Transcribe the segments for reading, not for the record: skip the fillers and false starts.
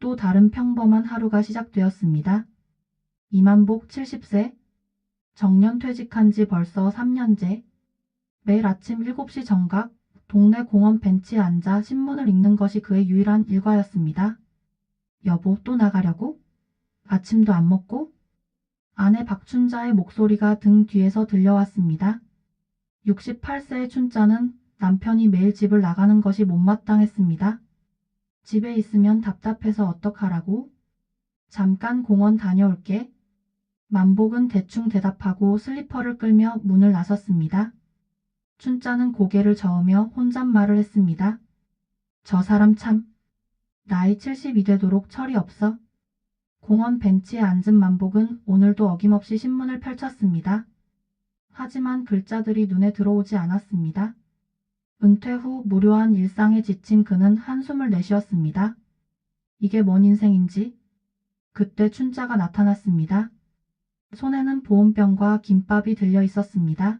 또 다른 평범한 하루가 시작되었습니다. 이만복 70세. 정년 퇴직한 지 벌써 3년째. 매일 아침 7시 정각 동네 공원 벤치에 앉아 신문을 읽는 것이 그의 유일한 일과였습니다. 여보, 또 나가려고? 아침도 안 먹고? 아내 박춘자의 목소리가 등 뒤에서 들려왔습니다. 68세의 춘자는 남편이 매일 집을 나가는 것이 못마땅했습니다. 집에 있으면 답답해서 어떡하라고? 잠깐 공원 다녀올게. 만복은 대충 대답하고 슬리퍼를 끌며 문을 나섰습니다. 춘자는 고개를 저으며 혼잣말을 했습니다. 저 사람 참. 나이 70이 되도록 철이 없어. 공원 벤치에 앉은 만복은 오늘도 어김없이 신문을 펼쳤습니다. 하지만 글자들이 눈에 들어오지 않았습니다. 은퇴 후 무료한 일상에 지친 그는 한숨을 내쉬었습니다. 이게 뭔 인생인지. 그때 춘자가 나타났습니다. 손에는 보온병과 김밥이 들려 있었습니다.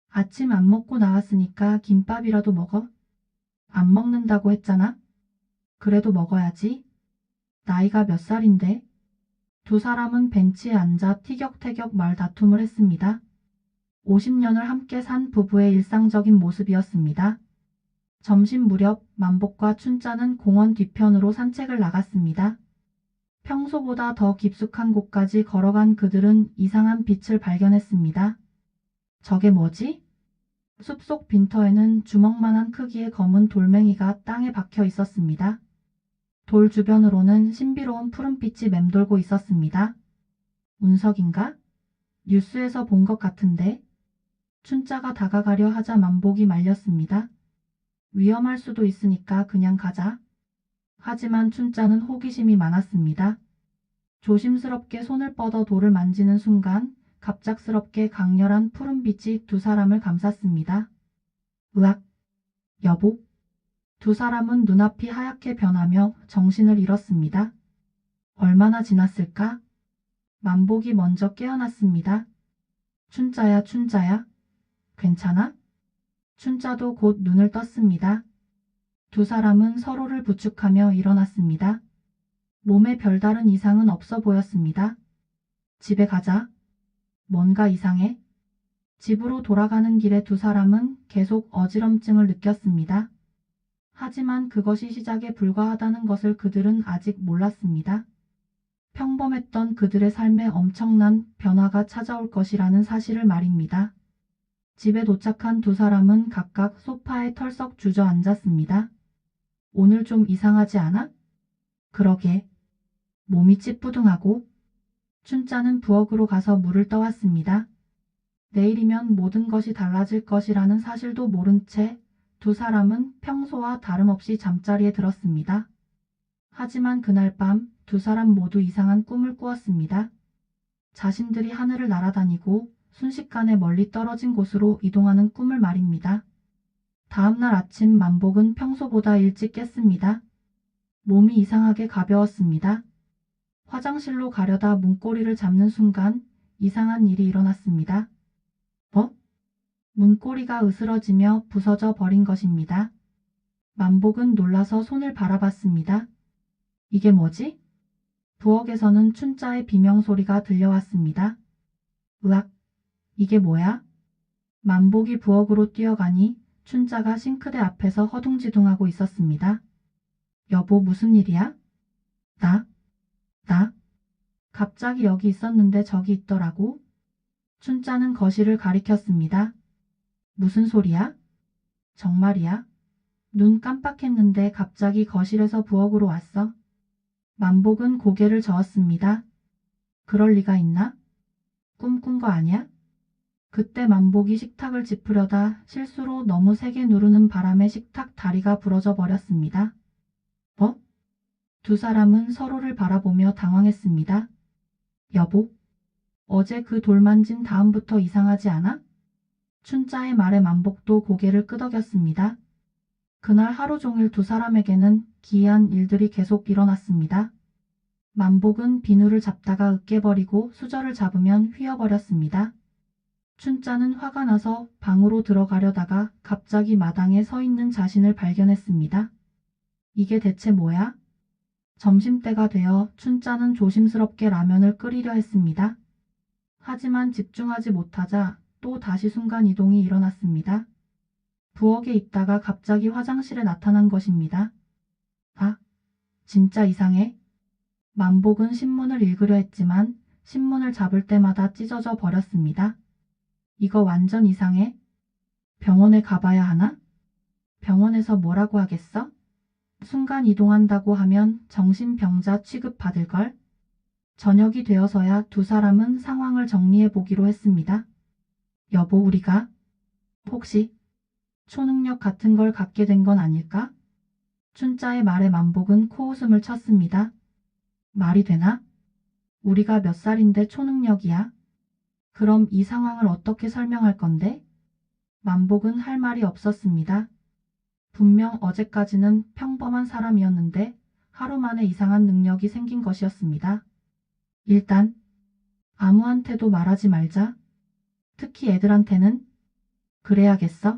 아침 안 먹고 나왔으니까 김밥이라도 먹어. 안 먹는다고 했잖아. 그래도 먹어야지. 나이가 몇 살인데? 두 사람은 벤치에 앉아 티격태격 말다툼을 했습니다. 50년을 함께 산 부부의 일상적인 모습이었습니다. 점심 무렵 만복과 춘자는 공원 뒤편으로 산책을 나갔습니다. 평소보다 더 깊숙한 곳까지 걸어간 그들은 이상한 빛을 발견했습니다. 저게 뭐지? 숲속 빈터에는 주먹만한 크기의 검은 돌멩이가 땅에 박혀 있었습니다. 돌 주변으로는 신비로운 푸른빛이 맴돌고 있었습니다. 운석인가? 뉴스에서 본 것 같은데. 춘자가 다가가려 하자 만복이 말렸습니다. 위험할 수도 있으니까 그냥 가자. 하지만 춘자는 호기심이 많았습니다. 조심스럽게 손을 뻗어 돌을 만지는 순간 갑작스럽게 강렬한 푸른빛이 두 사람을 감쌌습니다. 으악! 여보! 두 사람은 눈앞이 하얗게 변하며 정신을 잃었습니다. 얼마나 지났을까? 만복이 먼저 깨어났습니다. 춘자야, 춘자야. 괜찮아? 춘자도 곧 눈을 떴습니다. 두 사람은 서로를 부축하며 일어났습니다. 몸에 별다른 이상은 없어 보였습니다. 집에 가자. 뭔가 이상해? 집으로 돌아가는 길에 두 사람은 계속 어지럼증을 느꼈습니다. 하지만 그것이 시작에 불과하다는 것을 그들은 아직 몰랐습니다. 평범했던 그들의 삶에 엄청난 변화가 찾아올 것이라는 사실을 말입니다. 집에 도착한 두 사람은 각각 소파에 털썩 주저앉았습니다. 오늘 좀 이상하지 않아? 그러게. 몸이 찌뿌둥하고. 춘자는 부엌으로 가서 물을 떠왔습니다. 내일이면 모든 것이 달라질 것이라는 사실도 모른 채 두 사람은 평소와 다름없이 잠자리에 들었습니다. 하지만 그날 밤 두 사람 모두 이상한 꿈을 꾸었습니다. 자신들이 하늘을 날아다니고 순식간에 멀리 떨어진 곳으로 이동하는 꿈을 말입니다. 다음날 아침 만복은 평소보다 일찍 깼습니다. 몸이 이상하게 가벼웠습니다. 화장실로 가려다 문고리를 잡는 순간 이상한 일이 일어났습니다. 문고리가 으스러지며 부서져 버린 것입니다. 만복은 놀라서 손을 바라봤습니다. 이게 뭐지? 부엌에서는 춘자의 비명소리가 들려왔습니다. 으악! 이게 뭐야? 만복이 부엌으로 뛰어가니 춘자가 싱크대 앞에서 허둥지둥하고 있었습니다. 여보, 무슨 일이야? 나? 갑자기 여기 있었는데 저기 있더라고. 춘자는 거실을 가리켰습니다. 무슨 소리야? 정말이야? 눈 깜빡했는데 갑자기 거실에서 부엌으로 왔어. 만복은 고개를 저었습니다. 그럴 리가 있나? 꿈 꾼 거 아니야? 그때 만복이 식탁을 짚으려다 실수로 너무 세게 누르는 바람에 식탁 다리가 부러져 버렸습니다. 두 사람은 서로를 바라보며 당황했습니다. 여보, 어제 그 돌 만진 다음부터 이상하지 않아? 춘자의 말에 만복도 고개를 끄덕였습니다. 그날 하루 종일 두 사람에게는 기이한 일들이 계속 일어났습니다. 만복은 비누를 잡다가 으깨버리고 수저를 잡으면 휘어버렸습니다. 춘자는 화가 나서 방으로 들어가려다가 갑자기 마당에 서 있는 자신을 발견했습니다. 이게 대체 뭐야? 점심때가 되어 춘자는 조심스럽게 라면을 끓이려 했습니다. 하지만 집중하지 못하자 또 다시 순간이동이 일어났습니다. 부엌에 있다가 갑자기 화장실에 나타난 것입니다. 아, 진짜 이상해. 만복은 신문을 읽으려 했지만 신문을 잡을 때마다 찢어져 버렸습니다. 이거 완전 이상해. 병원에 가봐야 하나? 병원에서 뭐라고 하겠어? 순간 이동한다고 하면 정신병자 취급받을걸? 저녁이 되어서야 두 사람은 상황을 정리해 보기로 했습니다. 여보, 우리가 혹시 초능력 같은 걸 갖게 된 건 아닐까? 춘자의 말에 만복은 코웃음을 쳤습니다. 말이 되나? 우리가 몇 살인데 초능력이야? 그럼 이 상황을 어떻게 설명할 건데? 만복은 할 말이 없었습니다. 분명 어제까지는 평범한 사람이었는데 하루 만에 이상한 능력이 생긴 것이었습니다. 일단 아무한테도 말하지 말자. 특히 애들한테는. 그래야겠어.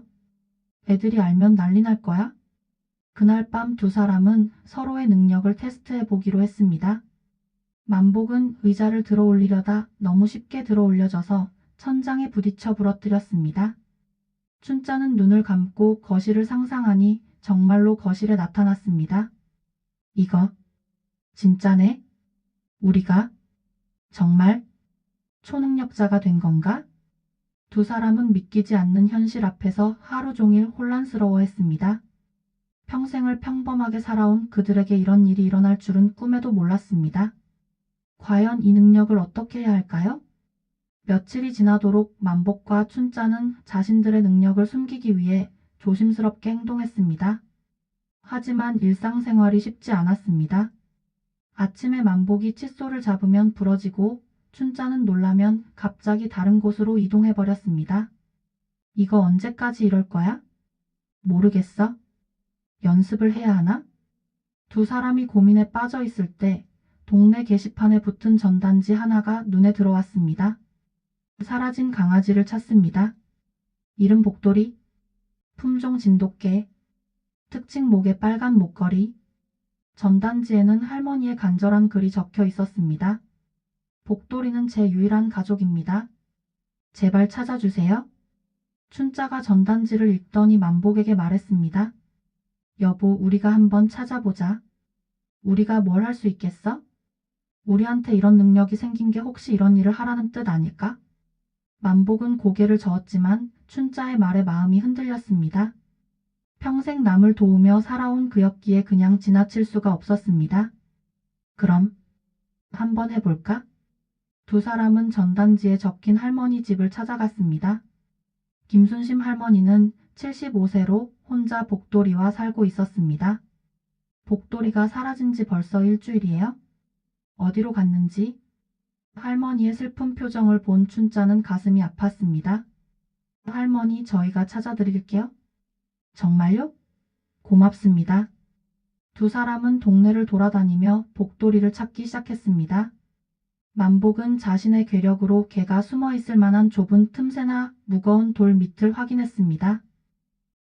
애들이 알면 난리 날 거야. 그날 밤 두 사람은 서로의 능력을 테스트해 보기로 했습니다. 만복은 의자를 들어 올리려다 너무 쉽게 들어 올려져서 천장에 부딪혀 부러뜨렸습니다. 춘자는 눈을 감고 거실을 상상하니 정말로 거실에 나타났습니다. 이거 진짜네? 우리가 정말 초능력자가 된 건가? 두 사람은 믿기지 않는 현실 앞에서 하루 종일 혼란스러워했습니다. 평생을 평범하게 살아온 그들에게 이런 일이 일어날 줄은 꿈에도 몰랐습니다. 과연 이 능력을 어떻게 해야 할까요? 며칠이 지나도록 만복과 춘자는 자신들의 능력을 숨기기 위해 조심스럽게 행동했습니다. 하지만 일상생활이 쉽지 않았습니다. 아침에 만복이 칫솔을 잡으면 부러지고 춘자는 놀라면 갑자기 다른 곳으로 이동해버렸습니다. 이거 언제까지 이럴 거야? 모르겠어. 연습을 해야 하나? 두 사람이 고민에 빠져 있을 때 동네 게시판에 붙은 전단지 하나가 눈에 들어왔습니다. 사라진 강아지를 찾습니다. 이름 복돌이, 품종 진돗개, 특징 목에 빨간 목걸이. 전단지에는 할머니의 간절한 글이 적혀 있었습니다. 복돌이는 제 유일한 가족입니다. 제발 찾아주세요. 춘자가 전단지를 읽더니 만복에게 말했습니다. 여보, 우리가 한번 찾아보자. 우리가 뭘 할 수 있겠어? 우리한테 이런 능력이 생긴 게 혹시 이런 일을 하라는 뜻 아닐까? 만복은 고개를 저었지만 춘자의 말에 마음이 흔들렸습니다. 평생 남을 도우며 살아온 그였기에 그냥 지나칠 수가 없었습니다. 그럼 한번 해볼까? 두 사람은 전단지에 적힌 할머니 집을 찾아갔습니다. 김순심 할머니는 75세로 혼자 복돌이와 살고 있었습니다. 복돌이가 사라진 지 벌써 일주일이에요? 어디로 갔는지? 할머니의 슬픈 표정을 본 춘자는 가슴이 아팠습니다. 할머니, 저희가 찾아드릴게요. 정말요? 고맙습니다. 두 사람은 동네를 돌아다니며 복돌이를 찾기 시작했습니다. 만복은 자신의 괴력으로 개가 숨어 있을 만한 좁은 틈새나 무거운 돌 밑을 확인했습니다.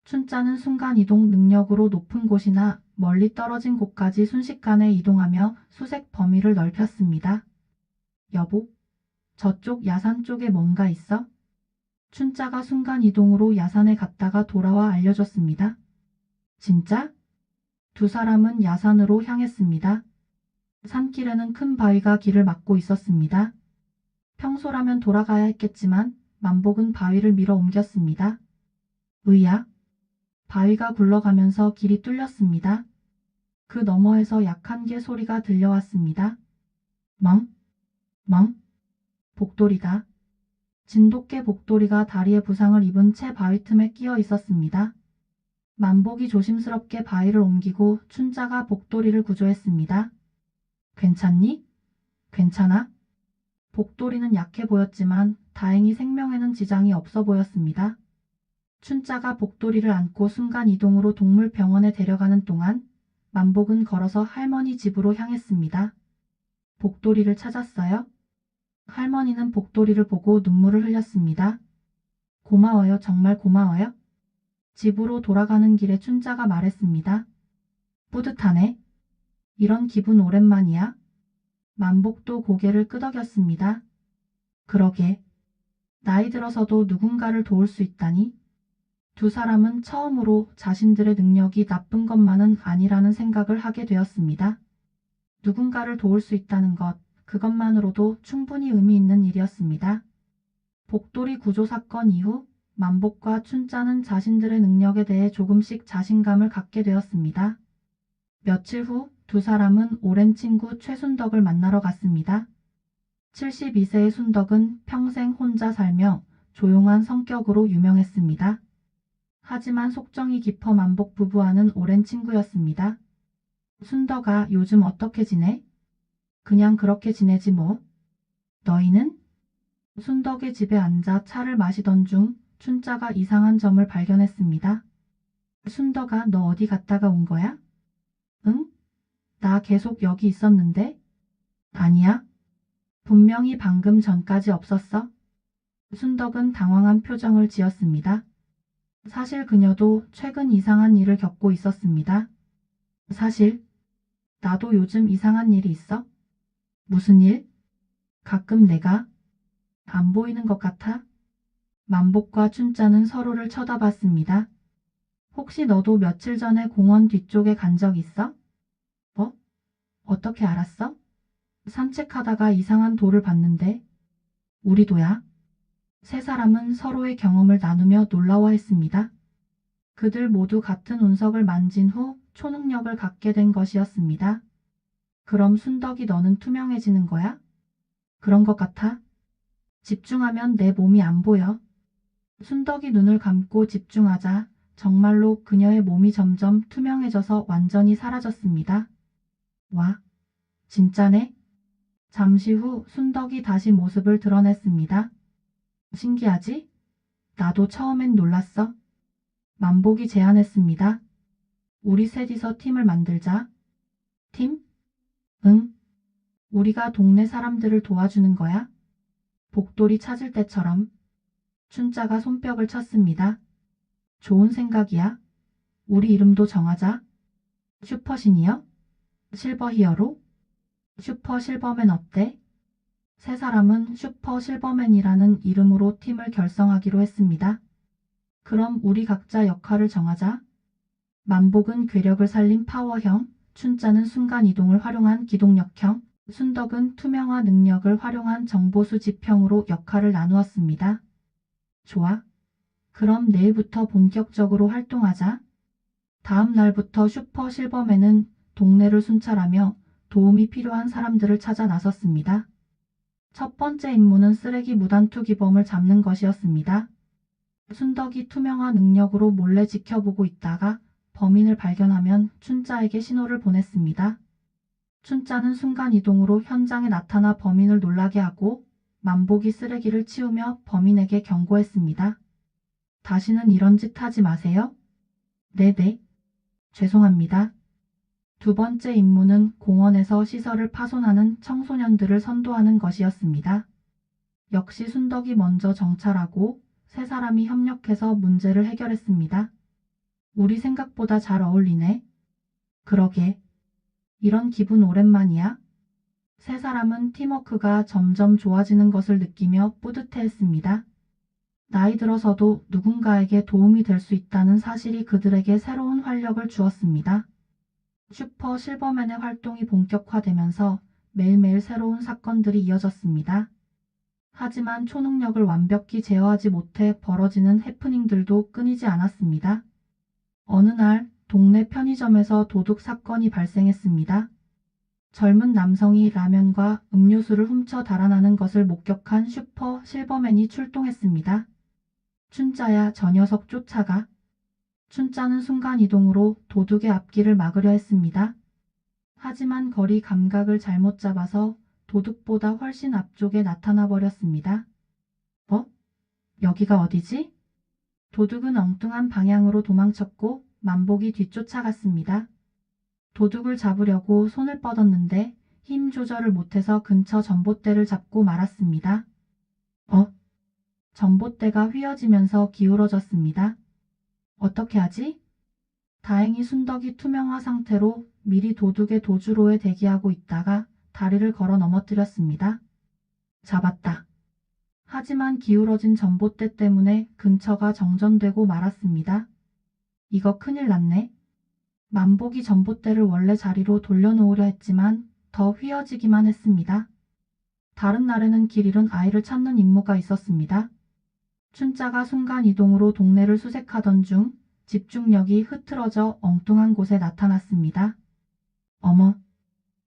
춘자는 순간이동 능력으로 높은 곳이나 멀리 떨어진 곳까지 순식간에 이동하며 수색 범위를 넓혔습니다. 여보, 저쪽 야산 쪽에 뭔가 있어? 춘자가 순간이동으로 야산에 갔다가 돌아와 알려줬습니다. 진짜? 두 사람은 야산으로 향했습니다. 산길에는 큰 바위가 길을 막고 있었습니다. 평소라면 돌아가야 했겠지만 만복은 바위를 밀어 옮겼습니다. 으야! 바위가 굴러가면서 길이 뚫렸습니다. 그 너머에서 약한 개 소리가 들려왔습니다. 멍! 멍! 복돌이다. 진돗개 복돌이가 다리에 부상을 입은 채 바위 틈에 끼어 있었습니다. 만복이 조심스럽게 바위를 옮기고 춘자가 복돌이를 구조했습니다. 괜찮니? 괜찮아? 복돌이는 약해 보였지만 다행히 생명에는 지장이 없어 보였습니다. 춘자가 복돌이를 안고 순간 이동으로 동물병원에 데려가는 동안 만복은 걸어서 할머니 집으로 향했습니다. 복돌이를 찾았어요? 할머니는 복돌이를 보고 눈물을 흘렸습니다. 고마워요, 정말 고마워요. 집으로 돌아가는 길에 춘자가 말했습니다. 뿌듯하네. 이런 기분 오랜만이야? 만복도 고개를 끄덕였습니다. 그러게. 나이 들어서도 누군가를 도울 수 있다니? 두 사람은 처음으로 자신들의 능력이 나쁜 것만은 아니라는 생각을 하게 되었습니다. 누군가를 도울 수 있다는 것, 그것만으로도 충분히 의미 있는 일이었습니다. 복돌이 구조 사건 이후 만복과 춘자는 자신들의 능력에 대해 조금씩 자신감을 갖게 되었습니다. 며칠 후 두 사람은 오랜 친구 최순덕을 만나러 갔습니다. 72세의 순덕은 평생 혼자 살며 조용한 성격으로 유명했습니다. 하지만 속정이 깊어 만복 부부와는 오랜 친구였습니다. 순덕아, 요즘 어떻게 지내? 그냥 그렇게 지내지 뭐. 너희는? 순덕의 집에 앉아 차를 마시던 중 춘자가 이상한 점을 발견했습니다. 순덕아, 너 어디 갔다가 온 거야? 응? 나 계속 여기 있었는데? 아니야. 분명히 방금 전까지 없었어. 순덕은 당황한 표정을 지었습니다. 사실 그녀도 최근 이상한 일을 겪고 있었습니다. 사실, 나도 요즘 이상한 일이 있어. 무슨 일? 가끔 내가 안 보이는 것 같아? 만복과 춘자는 서로를 쳐다봤습니다. 혹시 너도 며칠 전에 공원 뒤쪽에 간 적 있어? 뭐? 어떻게 알았어? 산책하다가 이상한 돌을 봤는데. 우리 도야. 세 사람은 서로의 경험을 나누며 놀라워했습니다. 그들 모두 같은 운석을 만진 후 초능력을 갖게 된 것이었습니다. 그럼 순덕이 너는 투명해지는 거야? 그런 것 같아. 집중하면 내 몸이 안 보여. 순덕이 눈을 감고 집중하자 정말로 그녀의 몸이 점점 투명해져서 완전히 사라졌습니다. 와, 진짜네? 잠시 후 순덕이 다시 모습을 드러냈습니다. 신기하지? 나도 처음엔 놀랐어. 만복이 제안했습니다. 우리 셋이서 팀을 만들자. 팀? 응. 우리가 동네 사람들을 도와주는 거야? 복돌이 찾을 때처럼. 춘자가 손뼉을 쳤습니다. 좋은 생각이야. 우리 이름도 정하자. 슈퍼시니어? 실버히어로? 슈퍼 실버맨 어때? 세 사람은 슈퍼 실버맨이라는 이름으로 팀을 결성하기로 했습니다. 그럼 우리 각자 역할을 정하자. 만복은 괴력을 살린 파워형, 춘자는 순간이동을 활용한 기동력형, 순덕은 투명화 능력을 활용한 정보수집형으로 역할을 나누었습니다. 좋아. 그럼 내일부터 본격적으로 활동하자. 다음 날부터 슈퍼 실버맨은 동네를 순찰하며 도움이 필요한 사람들을 찾아 나섰습니다. 첫 번째 임무는 쓰레기 무단 투기범을 잡는 것이었습니다. 순덕이 투명화 능력으로 몰래 지켜보고 있다가 범인을 발견하면 춘자에게 신호를 보냈습니다. 춘자는 순간이동으로 현장에 나타나 범인을 놀라게 하고 만복이 쓰레기를 치우며 범인에게 경고했습니다. 다시는 이런 짓 하지 마세요. 네네. 죄송합니다. 두 번째 임무는 공원에서 시설을 파손하는 청소년들을 선도하는 것이었습니다. 역시 순덕이 먼저 정찰하고 세 사람이 협력해서 문제를 해결했습니다. 우리 생각보다 잘 어울리네. 그러게. 이런 기분 오랜만이야. 세 사람은 팀워크가 점점 좋아지는 것을 느끼며 뿌듯해했습니다. 나이 들어서도 누군가에게 도움이 될 수 있다는 사실이 그들에게 새로운 활력을 주었습니다. 슈퍼 실버맨의 활동이 본격화되면서 매일매일 새로운 사건들이 이어졌습니다. 하지만 초능력을 완벽히 제어하지 못해 벌어지는 해프닝들도 끊이지 않았습니다. 어느 날 동네 편의점에서 도둑 사건이 발생했습니다. 젊은 남성이 라면과 음료수를 훔쳐 달아나는 것을 목격한 슈퍼 실버맨이 출동했습니다. 춘자야, 저 녀석 쫓아가. 춘자는 순간이동으로 도둑의 앞길을 막으려 했습니다. 하지만 거리 감각을 잘못 잡아서 도둑보다 훨씬 앞쪽에 나타나 버렸습니다. 어? 여기가 어디지? 도둑은 엉뚱한 방향으로 도망쳤고 만복이 뒤쫓아갔습니다. 도둑을 잡으려고 손을 뻗었는데 힘 조절을 못해서 근처 전봇대를 잡고 말았습니다. 전봇대가 휘어지면서 기울어졌습니다. 어떻게 하지? 다행히 순덕이 투명화 상태로 미리 도둑의 도주로에 대기하고 있다가 다리를 걸어 넘어뜨렸습니다. 잡았다. 하지만 기울어진 전봇대 때문에 근처가 정전되고 말았습니다. 이거 큰일 났네. 만복이 전봇대를 원래 자리로 돌려놓으려 했지만 더 휘어지기만 했습니다. 다른 날에는 길 잃은 아이를 찾는 임무가 있었습니다. 춘자가 순간이동으로 동네를 수색하던 중 집중력이 흐트러져 엉뚱한 곳에 나타났습니다. 어머,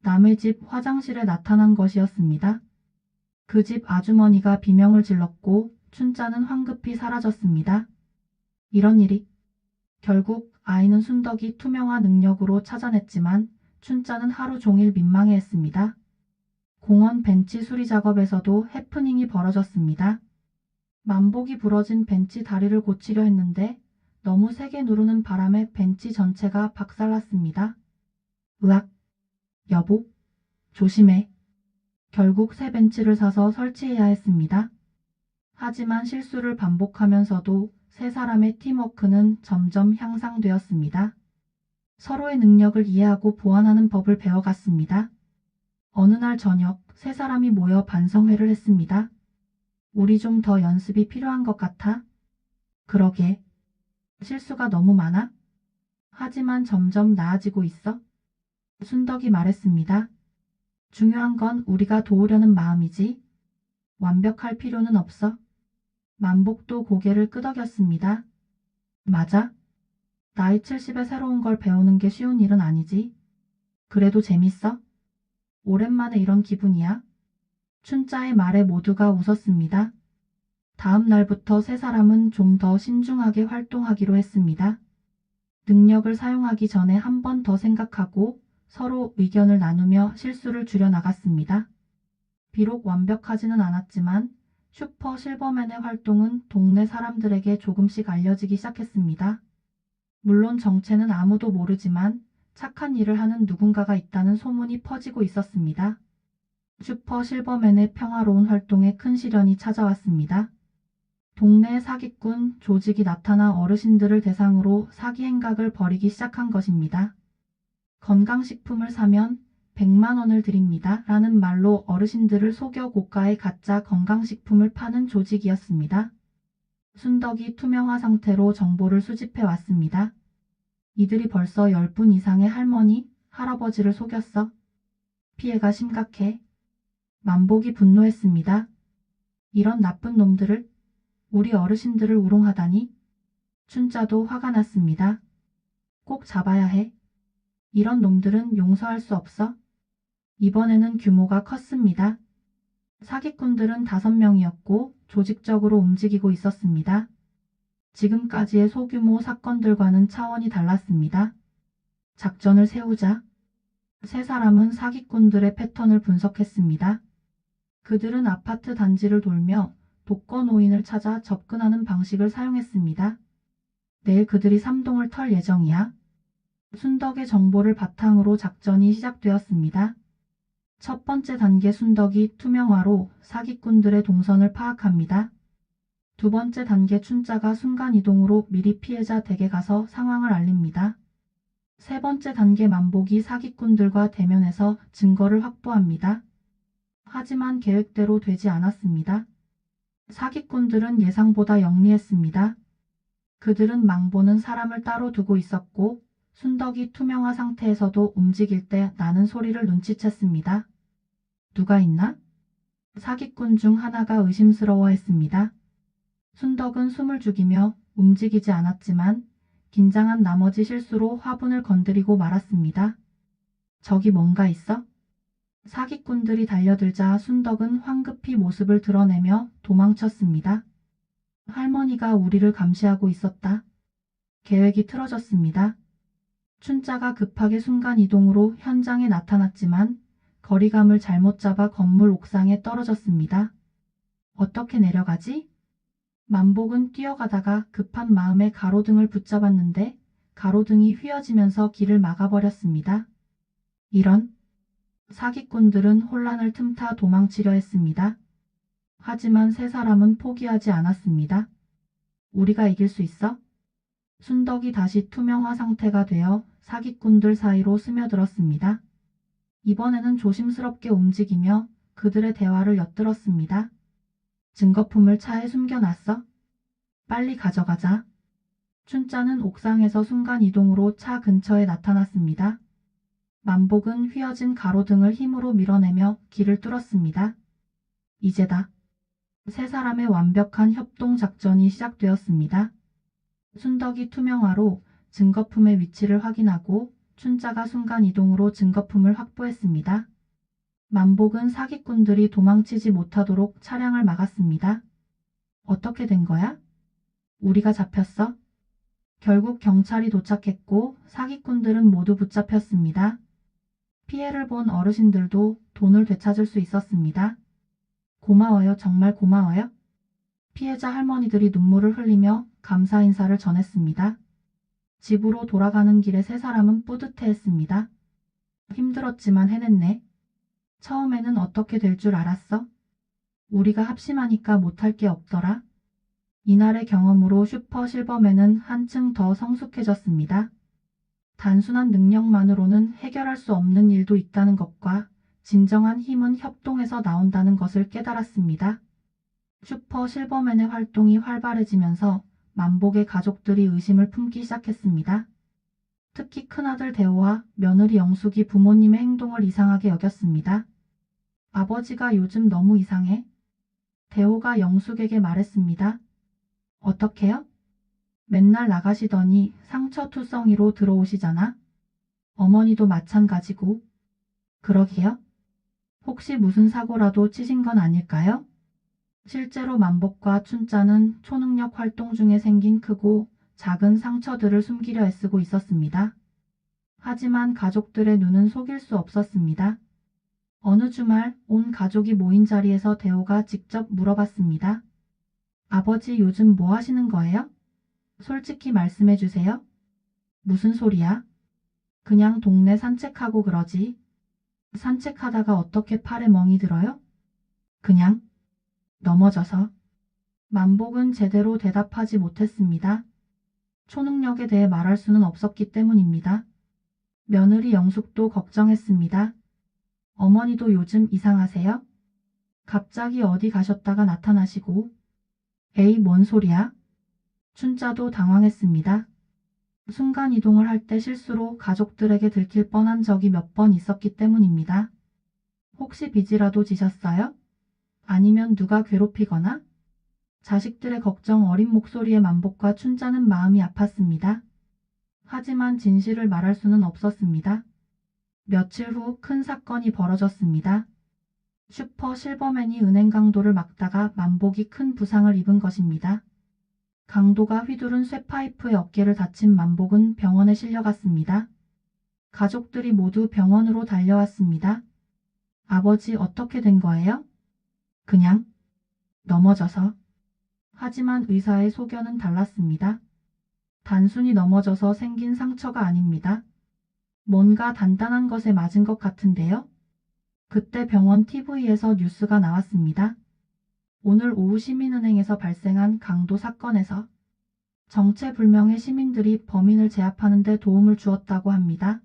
남의 집 화장실에 나타난 것이었습니다. 그 집 아주머니가 비명을 질렀고 춘자는 황급히 사라졌습니다. 이런 일이. 결국 아이는 순덕이 투명화 능력으로 찾아냈지만 춘자는 하루 종일 민망해했습니다. 공원 벤치 수리 작업에서도 해프닝이 벌어졌습니다. 만복이 부러진 벤치 다리를 고치려 했는데 너무 세게 누르는 바람에 벤치 전체가 박살났습니다. 으악! 여보, 조심해. 결국 새 벤치를 사서 설치해야 했습니다. 하지만 실수를 반복하면서도 세 사람의 팀워크는 점점 향상되었습니다. 서로의 능력을 이해하고 보완하는 법을 배워갔습니다. 어느 날 저녁 세 사람이 모여 반성회를 했습니다. 우리 좀 더 연습이 필요한 것 같아. 그러게. 실수가 너무 많아? 하지만 점점 나아지고 있어. 순덕이 말했습니다. 중요한 건 우리가 도우려는 마음이지. 완벽할 필요는 없어. 만복도 고개를 끄덕였습니다. 맞아. 나이 70에 새로운 걸 배우는 게 쉬운 일은 아니지. 그래도 재밌어? 오랜만에 이런 기분이야. 춘자의 말에 모두가 웃었습니다. 다음 날부터 세 사람은 좀 더 신중하게 활동하기로 했습니다. 능력을 사용하기 전에 한 번 더 생각하고 서로 의견을 나누며 실수를 줄여나갔습니다. 비록 완벽하지는 않았지만 슈퍼 실버맨의 활동은 동네 사람들에게 조금씩 알려지기 시작했습니다. 물론 정체는 아무도 모르지만 착한 일을 하는 누군가가 있다는 소문이 퍼지고 있었습니다. 슈퍼 실버맨의 평화로운 활동에 큰 시련이 찾아왔습니다. 동네 사기꾼 조직이 나타나 어르신들을 대상으로 사기 행각을 벌이기 시작한 것입니다. 건강식품을 사면 100만 원을 드립니다. 라는 말로 어르신들을 속여 고가의 가짜 건강식품을 파는 조직이었습니다. 순덕이 투명화 상태로 정보를 수집해 왔습니다. 이들이 벌써 10분 이상의 할머니, 할아버지를 속였어. 피해가 심각해. 만복이 분노했습니다. 이런 나쁜 놈들을, 우리 어르신들을 우롱하다니. 춘자도 화가 났습니다. 꼭 잡아야 해. 이런 놈들은 용서할 수 없어. 이번에는 규모가 컸습니다. 사기꾼들은 5명이었고 조직적으로 움직이고 있었습니다. 지금까지의 소규모 사건들과는 차원이 달랐습니다. 작전을 세우자. 세 사람은 사기꾼들의 패턴을 분석했습니다. 그들은 아파트 단지를 돌며 독거노인을 찾아 접근하는 방식을 사용했습니다. 내일 그들이 3동을 털 예정이야. 순덕의 정보를 바탕으로 작전이 시작되었습니다. 첫 번째 단계 순덕이 투명화로 사기꾼들의 동선을 파악합니다. 두 번째 단계 춘자가 순간이동으로 미리 피해자 댁에 가서 상황을 알립니다. 세 번째 단계 만복이 사기꾼들과 대면해서 증거를 확보합니다. 하지만 계획대로 되지 않았습니다. 사기꾼들은 예상보다 영리했습니다. 그들은 망보는 사람을 따로 두고 있었고 순덕이 투명화 상태에서도 움직일 때 나는 소리를 눈치챘습니다. 누가 있나? 사기꾼 중 하나가 의심스러워했습니다. 순덕은 숨을 죽이며 움직이지 않았지만 긴장한 나머지 실수로 화분을 건드리고 말았습니다. 저기 뭔가 있어? 사기꾼들이 달려들자 순덕은 황급히 모습을 드러내며 도망쳤습니다. 할머니가 우리를 감시하고 있었다. 계획이 틀어졌습니다. 춘자가 급하게 순간이동으로 현장에 나타났지만 거리감을 잘못 잡아 건물 옥상에 떨어졌습니다. 어떻게 내려가지? 만복은 뛰어가다가 급한 마음에 가로등을 붙잡았는데 가로등이 휘어지면서 길을 막아버렸습니다. 이런. 사기꾼들은 혼란을 틈타 도망치려 했습니다. 하지만 세 사람은 포기하지 않았습니다. 우리가 이길 수 있어? 순덕이 다시 투명화 상태가 되어 사기꾼들 사이로 스며들었습니다. 이번에는 조심스럽게 움직이며 그들의 대화를 엿들었습니다. 증거품을 차에 숨겨놨어? 빨리 가져가자. 춘자는 옥상에서 순간이동으로 차 근처에 나타났습니다. 만복은 휘어진 가로등을 힘으로 밀어내며 길을 뚫었습니다. 이제다. 세 사람의 완벽한 협동 작전이 시작되었습니다. 순덕이 투명화로 증거품의 위치를 확인하고 춘자가 순간이동으로 증거품을 확보했습니다. 만복은 사기꾼들이 도망치지 못하도록 차량을 막았습니다. 어떻게 된 거야? 우리가 잡혔어? 결국 경찰이 도착했고 사기꾼들은 모두 붙잡혔습니다. 피해를 본 어르신들도 돈을 되찾을 수 있었습니다. 고마워요. 정말 고마워요. 피해자 할머니들이 눈물을 흘리며 감사 인사를 전했습니다. 집으로 돌아가는 길에 세 사람은 뿌듯해했습니다. 힘들었지만 해냈네. 처음에는 어떻게 될 줄 알았어? 우리가 합심하니까 못할 게 없더라. 이날의 경험으로 슈퍼 실버맨은 한층 더 성숙해졌습니다. 단순한 능력만으로는 해결할 수 없는 일도 있다는 것과 진정한 힘은 협동에서 나온다는 것을 깨달았습니다. 슈퍼 실버맨의 활동이 활발해지면서 만복의 가족들이 의심을 품기 시작했습니다. 특히 큰아들 대호와 며느리 영숙이 부모님의 행동을 이상하게 여겼습니다. 아버지가 요즘 너무 이상해. 대호가 영숙에게 말했습니다. 어떻게요? 맨날 나가시더니 상처투성이로 들어오시잖아. 어머니도 마찬가지고. 그러게요. 혹시 무슨 사고라도 치신 건 아닐까요? 실제로 만복과 춘자는 초능력 활동 중에 생긴 크고 작은 상처들을 숨기려 애쓰고 있었습니다. 하지만 가족들의 눈은 속일 수 없었습니다. 어느 주말 온 가족이 모인 자리에서 대호가 직접 물어봤습니다. 아버지 요즘 뭐 하시는 거예요? 솔직히 말씀해 주세요. 무슨 소리야? 그냥 동네 산책하고 그러지. 산책하다가 어떻게 팔에 멍이 들어요? 그냥 넘어져서. 만복은 제대로 대답하지 못했습니다. 초능력에 대해 말할 수는 없었기 때문입니다. 며느리 영숙도 걱정했습니다. 어머니도 요즘 이상하세요? 갑자기 어디 가셨다가 나타나시고. 에이, 뭔 소리야? 춘자도 당황했습니다. 순간이동을 할 때 실수로 가족들에게 들킬 뻔한 적이 몇 번 있었기 때문입니다. 혹시 빚이라도 지셨어요? 아니면 누가 괴롭히거나? 자식들의 걱정 어린 목소리에 만복과 춘자는 마음이 아팠습니다. 하지만 진실을 말할 수는 없었습니다. 며칠 후 큰 사건이 벌어졌습니다. 슈퍼 실버맨이 은행 강도를 막다가 만복이 큰 부상을 입은 것입니다. 강도가 휘두른 쇠파이프에 어깨를 다친 만복은 병원에 실려갔습니다. 가족들이 모두 병원으로 달려왔습니다. 아버지 어떻게 된 거예요? 그냥 넘어져서. 하지만 의사의 소견은 달랐습니다. 단순히 넘어져서 생긴 상처가 아닙니다. 뭔가 단단한 것에 맞은 것 같은데요? 그때 병원 TV에서 뉴스가 나왔습니다. 오늘 오후 시민은행에서 발생한 강도 사건에서 정체불명의 시민들이 범인을 제압하는 데 도움을 주었다고 합니다.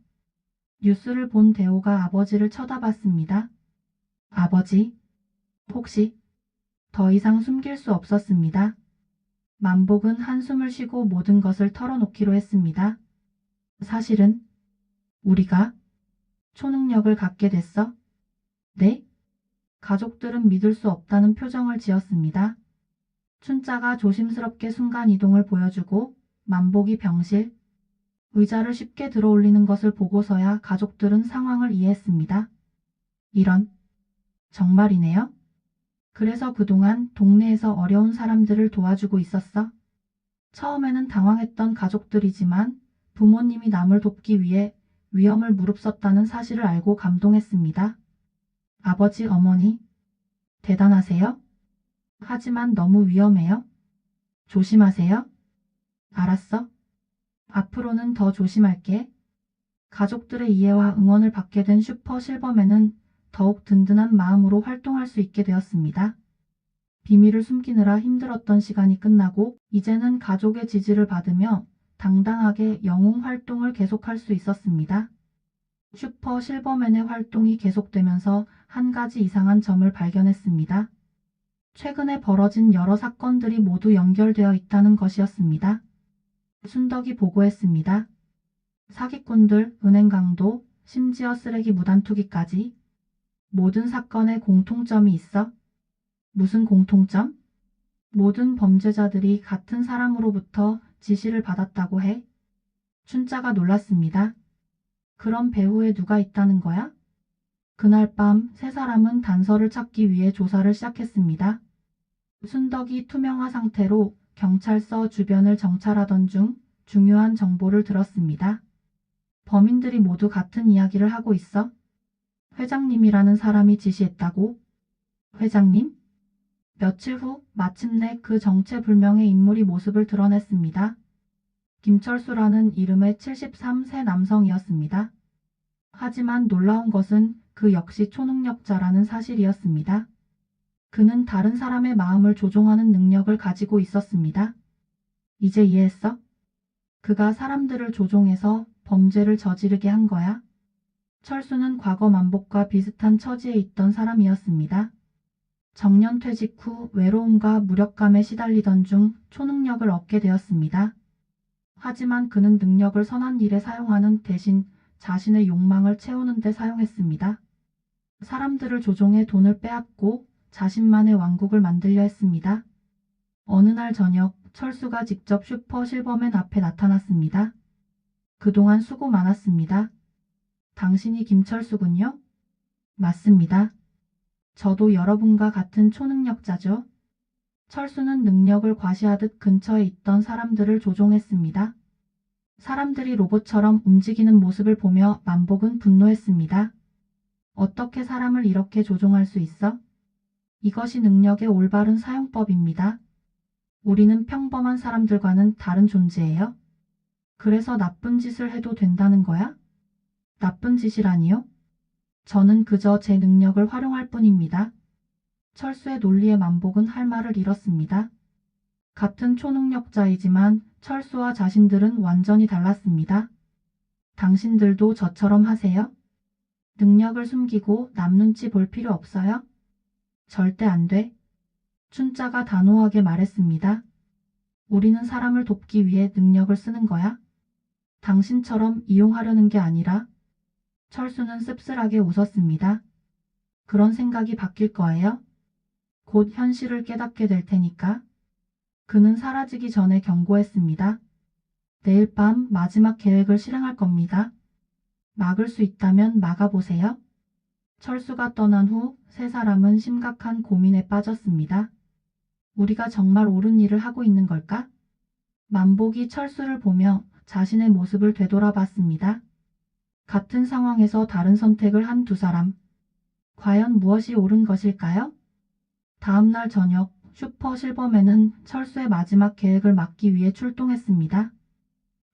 뉴스를 본 대호가 아버지를 쳐다봤습니다. 아버지, 혹시 더 이상 숨길 수 없었습니다. 만복은 한숨을 쉬고 모든 것을 털어놓기로 했습니다. 사실은 우리가 초능력을 갖게 됐어? 네? 가족들은 믿을 수 없다는 표정을 지었습니다. 춘자가 조심스럽게 순간이동을 보여주고 만복이 병실, 의자를 쉽게 들어올리는 것을 보고서야 가족들은 상황을 이해했습니다. 이런, 정말이네요? 그래서 그동안 동네에서 어려운 사람들을 도와주고 있었어? 처음에는 당황했던 가족들이지만 부모님이 남을 돕기 위해 위험을 무릅썼다는 사실을 알고 감동했습니다. 아버지, 어머니, 대단하세요? 하지만 너무 위험해요. 조심하세요. 알았어? 앞으로는 더 조심할게. 가족들의 이해와 응원을 받게 된 슈퍼 실버맨은 더욱 든든한 마음으로 활동할 수 있게 되었습니다. 비밀을 숨기느라 힘들었던 시간이 끝나고 이제는 가족의 지지를 받으며 당당하게 영웅 활동을 계속할 수 있었습니다. 슈퍼 실버맨의 활동이 계속되면서 한 가지 이상한 점을 발견했습니다. 최근에 벌어진 여러 사건들이 모두 연결되어 있다는 것이었습니다. 순덕이 보고했습니다. 사기꾼들, 은행 강도, 심지어 쓰레기 무단 투기까지 모든 사건에 공통점이 있어. 무슨 공통점? 모든 범죄자들이 같은 사람으로부터 지시를 받았다고 해. 춘자가 놀랐습니다. 그럼 배후에 누가 있다는 거야? 그날 밤 세 사람은 단서를 찾기 위해 조사를 시작했습니다. 순덕이 투명화 상태로 경찰서 주변을 정찰하던 중 중요한 정보를 들었습니다. 범인들이 모두 같은 이야기를 하고 있어. 회장님이라는 사람이 지시했다고? 회장님? 며칠 후 마침내 그 정체불명의 인물이 모습을 드러냈습니다. 김철수라는 이름의 73세 남성이었습니다. 하지만 놀라운 것은 그 역시 초능력자라는 사실이었습니다. 그는 다른 사람의 마음을 조종하는 능력을 가지고 있었습니다. 이제 이해했어? 그가 사람들을 조종해서 범죄를 저지르게 한 거야. 철수는 과거 만복과 비슷한 처지에 있던 사람이었습니다. 정년퇴직 후 외로움과 무력감에 시달리던 중 초능력을 얻게 되었습니다. 하지만 그는 능력을 선한 일에 사용하는 대신 자신의 욕망을 채우는 데 사용했습니다. 사람들을 조종해 돈을 빼앗고 자신만의 왕국을 만들려 했습니다. 어느 날 저녁 철수가 직접 슈퍼 실버맨 앞에 나타났습니다. 그동안 수고 많았습니다. 당신이 김철수군요? 맞습니다. 저도 여러분과 같은 초능력자죠. 철수는 능력을 과시하듯 근처에 있던 사람들을 조종했습니다. 사람들이 로봇처럼 움직이는 모습을 보며 만복은 분노했습니다. 어떻게 사람을 이렇게 조종할 수 있어? 이것이 능력의 올바른 사용법입니다. 우리는 평범한 사람들과는 다른 존재예요. 그래서 나쁜 짓을 해도 된다는 거야? 나쁜 짓이라니요? 저는 그저 제 능력을 활용할 뿐입니다. 철수의 논리에 만복은 할 말을 잃었습니다. 같은 초능력자이지만 철수와 자신들은 완전히 달랐습니다. 당신들도 저처럼 하세요? 능력을 숨기고 남 눈치 볼 필요 없어요? 절대 안 돼. 춘자가 단호하게 말했습니다. 우리는 사람을 돕기 위해 능력을 쓰는 거야. 당신처럼 이용하려는 게 아니라. 철수는 씁쓸하게 웃었습니다. 그런 생각이 바뀔 거예요. 곧 현실을 깨닫게 될 테니까. 그는 사라지기 전에 경고했습니다. 내일 밤 마지막 계획을 실행할 겁니다. 막을 수 있다면 막아보세요. 철수가 떠난 후 세 사람은 심각한 고민에 빠졌습니다. 우리가 정말 옳은 일을 하고 있는 걸까? 만복이 철수를 보며 자신의 모습을 되돌아봤습니다. 같은 상황에서 다른 선택을 한 두 사람. 과연 무엇이 옳은 것일까요? 다음 날 저녁 슈퍼 실버맨은 철수의 마지막 계획을 막기 위해 출동했습니다.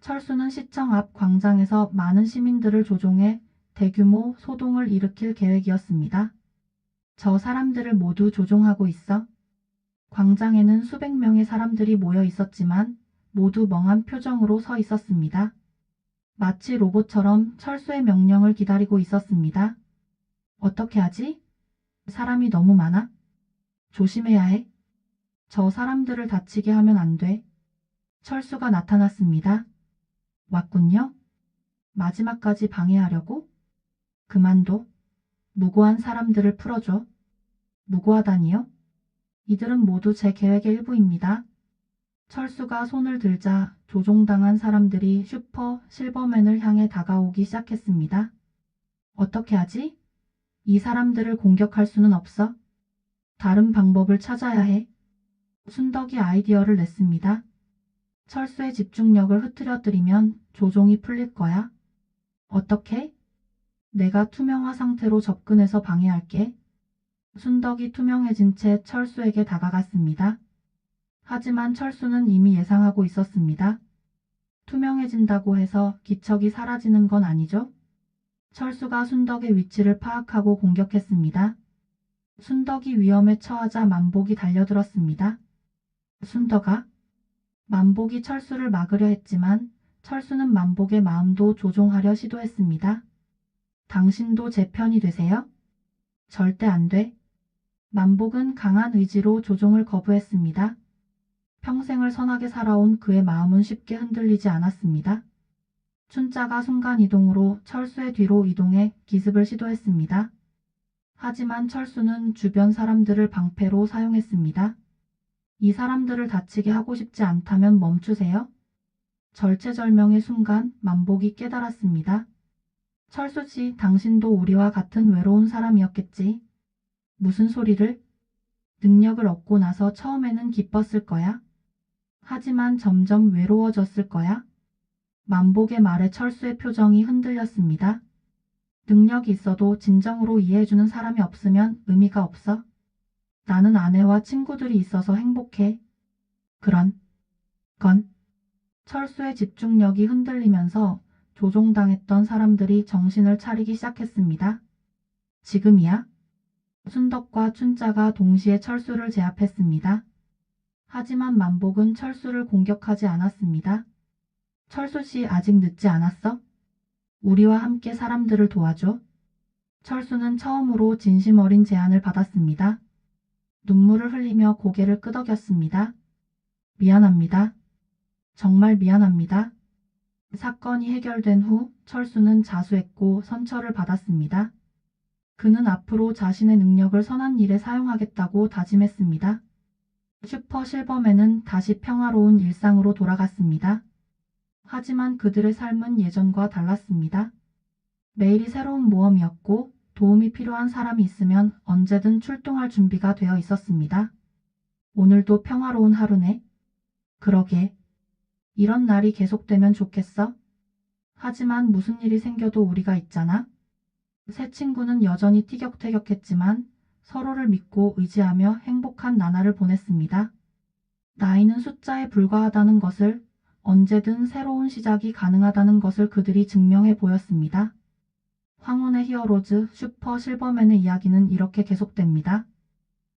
철수는 시청 앞 광장에서 많은 시민들을 조종해 대규모 소동을 일으킬 계획이었습니다. 저 사람들을 모두 조종하고 있어. 광장에는 수백 명의 사람들이 모여 있었지만 모두 멍한 표정으로 서 있었습니다. 마치 로봇처럼 철수의 명령을 기다리고 있었습니다. 어떻게 하지? 사람이 너무 많아? 조심해야 해. 저 사람들을 다치게 하면 안 돼. 철수가 나타났습니다. 왔군요. 마지막까지 방해하려고? 그만둬. 무고한 사람들을 풀어줘. 무고하다니요? 이들은 모두 제 계획의 일부입니다. 철수가 손을 들자 조종당한 사람들이 슈퍼 실버맨을 향해 다가오기 시작했습니다. 어떻게 하지? 이 사람들을 공격할 수는 없어. 다른 방법을 찾아야 해. 순덕이 아이디어를 냈습니다. 철수의 집중력을 흐트러뜨리면 조종이 풀릴 거야. 어떻게? 내가 투명화 상태로 접근해서 방해할게. 순덕이 투명해진 채 철수에게 다가갔습니다. 하지만 철수는 이미 예상하고 있었습니다. 투명해진다고 해서 기척이 사라지는 건 아니죠? 철수가 순덕의 위치를 파악하고 공격했습니다. 순덕이 위험에 처하자 만복이 달려들었습니다. 순덕아? 만복이 철수를 막으려 했지만 철수는 만복의 마음도 조종하려 시도했습니다. 당신도 제 편이 되세요? 절대 안 돼. 만복은 강한 의지로 조종을 거부했습니다. 평생을 선하게 살아온 그의 마음은 쉽게 흔들리지 않았습니다. 춘자가 순간이동으로 철수의 뒤로 이동해 기습을 시도했습니다. 하지만 철수는 주변 사람들을 방패로 사용했습니다. 이 사람들을 다치게 하고 싶지 않다면 멈추세요. 절체절명의 순간 만복이 깨달았습니다. 철수씨, 당신도 우리와 같은 외로운 사람이었겠지. 무슨 소리를? 능력을 얻고 나서 처음에는 기뻤을 거야. 하지만 점점 외로워졌을 거야. 만복의 말에 철수의 표정이 흔들렸습니다. 능력이 있어도 진정으로 이해해주는 사람이 없으면 의미가 없어. 나는 아내와 친구들이 있어서 행복해. 그런 건 철수의 집중력이 흔들리면서 조종당했던 사람들이 정신을 차리기 시작했습니다. 지금이야? 순덕과 춘자가 동시에 철수를 제압했습니다. 하지만 만복은 철수를 공격하지 않았습니다. 철수씨, 아직 늦지 않았어? 우리와 함께 사람들을 도와줘. 철수는 처음으로 진심 어린 제안을 받았습니다. 눈물을 흘리며 고개를 끄덕였습니다. 미안합니다. 정말 미안합니다. 사건이 해결된 후 철수는 자수했고 선처를 받았습니다. 그는 앞으로 자신의 능력을 선한 일에 사용하겠다고 다짐했습니다. 슈퍼 실버맨은 다시 평화로운 일상으로 돌아갔습니다. 하지만 그들의 삶은 예전과 달랐습니다. 매일이 새로운 모험이었고 도움이 필요한 사람이 있으면 언제든 출동할 준비가 되어 있었습니다. 오늘도 평화로운 하루네. 그러게. 이런 날이 계속되면 좋겠어. 하지만 무슨 일이 생겨도 우리가 있잖아. 새 친구는 여전히 티격태격했지만 서로를 믿고 의지하며 행복한 나날을 보냈습니다. 나이는 숫자에 불과하다는 것을, 언제든 새로운 시작이 가능하다는 것을 그들이 증명해 보였습니다. 황혼의 히어로즈 슈퍼 실버맨의 이야기는 이렇게 계속됩니다.